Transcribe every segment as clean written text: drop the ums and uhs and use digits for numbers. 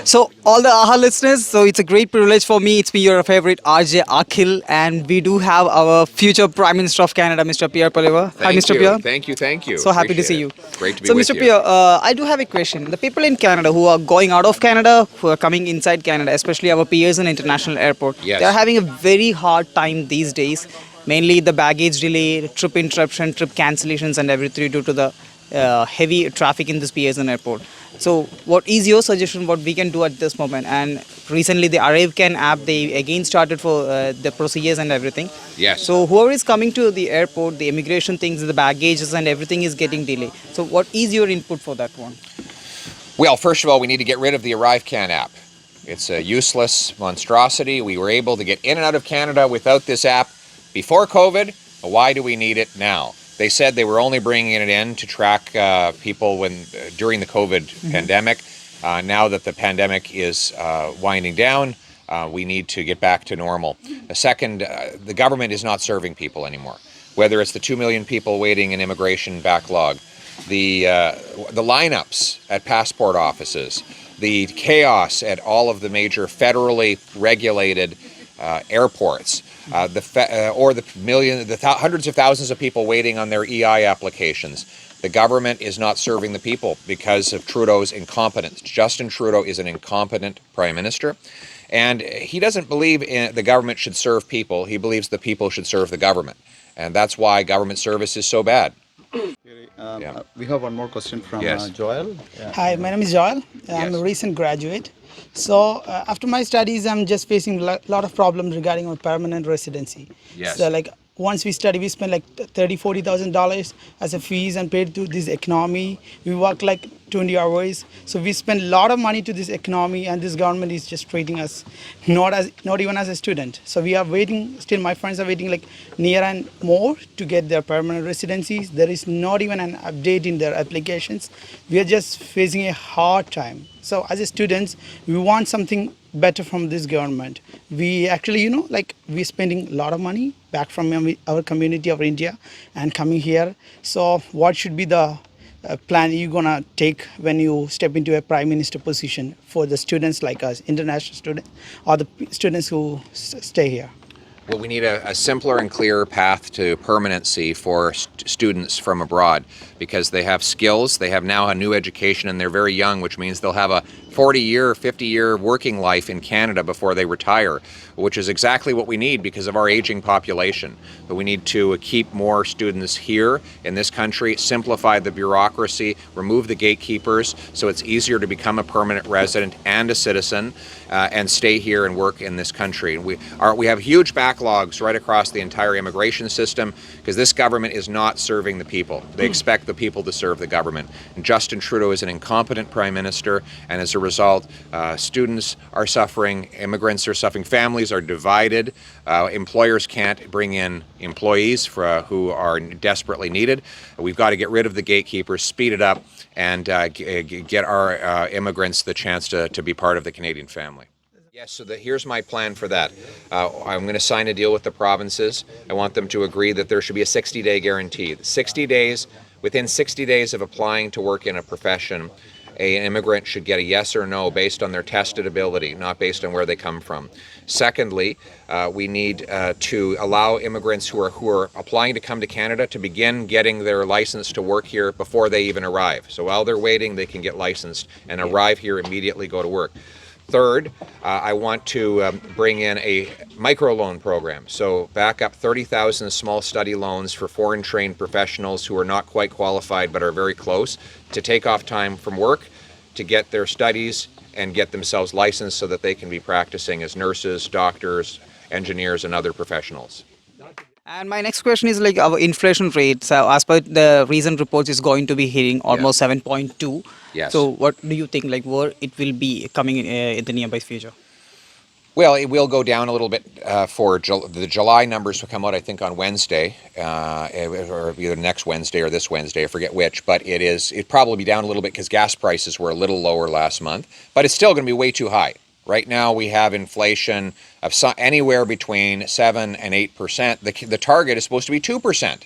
So, all the AHA listeners, so it's a great privilege for me. It's me, your favorite RJ Akhil, and we do have our future Prime Minister of Canada, Mr. Pierre Poilievre. Hi, Thank Mr. you. Pierre. Thank you. Thank you. So happy to see Appreciate you. it. Great to be So, with Mr. you. Pierre, I do have a question. The people in Canada who are going out of Canada, who are coming inside Canada, especially our peers in international airport, Yes. they are having a very hard time these days. Mainly the baggage delay, trip interruption, trip cancellations, and everything due to the heavy traffic in this Pearson airport. So, what is your suggestion? What we can do at this moment? And recently, the ArriveCan app they again started for the procedures and everything. Yes. So, whoever is coming to the airport, the immigration things, the baggages, and everything is getting delayed. So, what is your input for that one? Well, first of all, we need to get rid of the ArriveCan app. It's a useless monstrosity. We were able to get in and out of Canada without this app before COVID. Why do we need it now? They said they were only bringing it in to track people during the COVID pandemic. Now that the pandemic is winding down, we need to get back to normal. Second, the government is not serving people anymore. Whether it's the 2 million people waiting in immigration backlog, the lineups at passport offices, the chaos at all of the major federally regulated airports, the hundreds of thousands of people waiting on their EI applications. The government is not serving the people because of Trudeau's incompetence. Justin Trudeau is an incompetent prime minister, and he doesn't believe the government should serve people. He believes the people should serve the government, and that's why government service is so bad. We have one more question from Yes. Joel. Hi, my name is Joel. I'm Yes. a recent graduate. So after my studies, I'm just facing a lot of problems regarding my permanent residency. Yes. So like once we study, we spend like $30,000-$40,000 as a fees and paid to this economy. We work like 20 hours, so we spend a lot of money to this economy, and this government is just treating us not even as a student. So we are waiting. Still, my friends are waiting like near and more to get their permanent residencies. There is not even an update in their applications. We are just facing a hard time. So as a students, we want something better from this government. We actually, like we're spending a lot of money back from our community of India and coming here. So what should be the plan you're gonna take when you step into a prime minister position for the students like us, international students, or the students who stay here? Well, we need a simpler and clearer path to permanency for students from abroad, because they have skills, they have now a new education, and they're very young, which means they'll have a 40-year, 50-year working life in Canada before they retire, which is exactly what we need because of our aging population. But we need to keep more students here in this country, simplify the bureaucracy, remove the gatekeepers so it's easier to become a permanent resident and a citizen, and stay here and work in this country. We have huge backlogs right across the entire immigration system because this government is not serving the people. They expect the people to serve the government. And Justin Trudeau is an incompetent prime minister, and as a result, students are suffering, immigrants are suffering, families are divided, employers can't bring in employees who are desperately needed. We've got to get rid of the gatekeepers, speed it up, and get our immigrants the chance to be part of the Canadian family. Yes, so here's my plan for that. I'm going to sign a deal with the provinces. I want them to agree that there should be a 60-day guarantee. 60 days, within 60 days of applying to work in a profession, an immigrant should get a yes or no based on their tested ability, not based on where they come from. Secondly, we need to allow immigrants who are applying to come to Canada to begin getting their license to work here before they even arrive. So while they're waiting, they can get licensed and arrive here immediately, go to work. Third, I want to bring in a microloan program. So back up 30,000 small study loans for foreign-trained professionals who are not quite qualified but are very close to take off time from work to get their studies and get themselves licensed so that they can be practicing as nurses, doctors, engineers, and other professionals. And my next question is like our inflation rate. So as per the recent reports, is going to be hitting almost 7.2. Yes. So what do you think, like where it will be coming in the nearby future? Well, it will go down a little bit for the July numbers will come out, I think, on Wednesday, or either next Wednesday or this Wednesday, I forget which, but it'd probably be down a little bit because gas prices were a little lower last month, but it's still going to be way too high. Right now we have inflation of anywhere between 7 and 8%. The target is supposed to be 2%.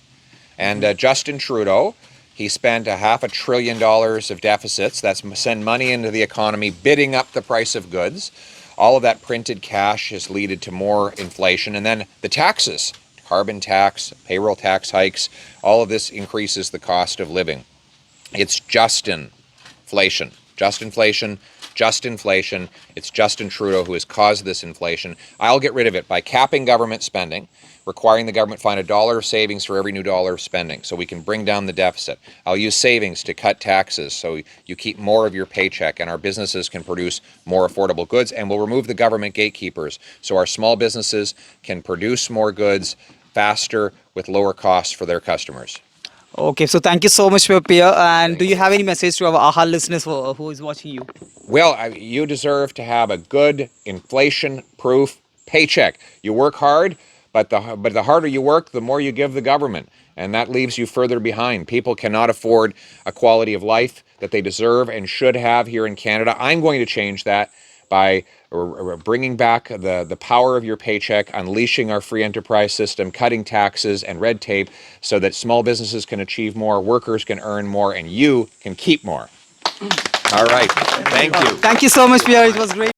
And Justin Trudeau, he spent $500 billion of deficits. That's send money into the economy, bidding up the price of goods. All of that printed cash has led to more inflation. And then the taxes, carbon tax, payroll tax hikes, all of this increases the cost of living. It's just inflation. Just inflation. Just inflation. It's Justin Trudeau who has caused this inflation. I'll get rid of it by capping government spending, requiring the government find $1 of savings for every new dollar of spending so we can bring down the deficit. I'll use savings to cut taxes so you keep more of your paycheck and our businesses can produce more affordable goods, and we'll remove the government gatekeepers so our small businesses can produce more goods faster with lower costs for their customers. Okay, so thank you so much, Pierre. And do you have any message to our AHA listeners who is watching you? Well, you deserve to have a good inflation-proof paycheck. You work hard, but the harder you work, the more you give the government, and that leaves you further behind. People cannot afford a quality of life that they deserve and should have here in Canada. I'm going to change that by bringing back the power of your paycheck, unleashing our free enterprise system, cutting taxes and red tape so that small businesses can achieve more, workers can earn more, and you can keep more. All right. Thank you. Thank you so much, Pierre. It was great.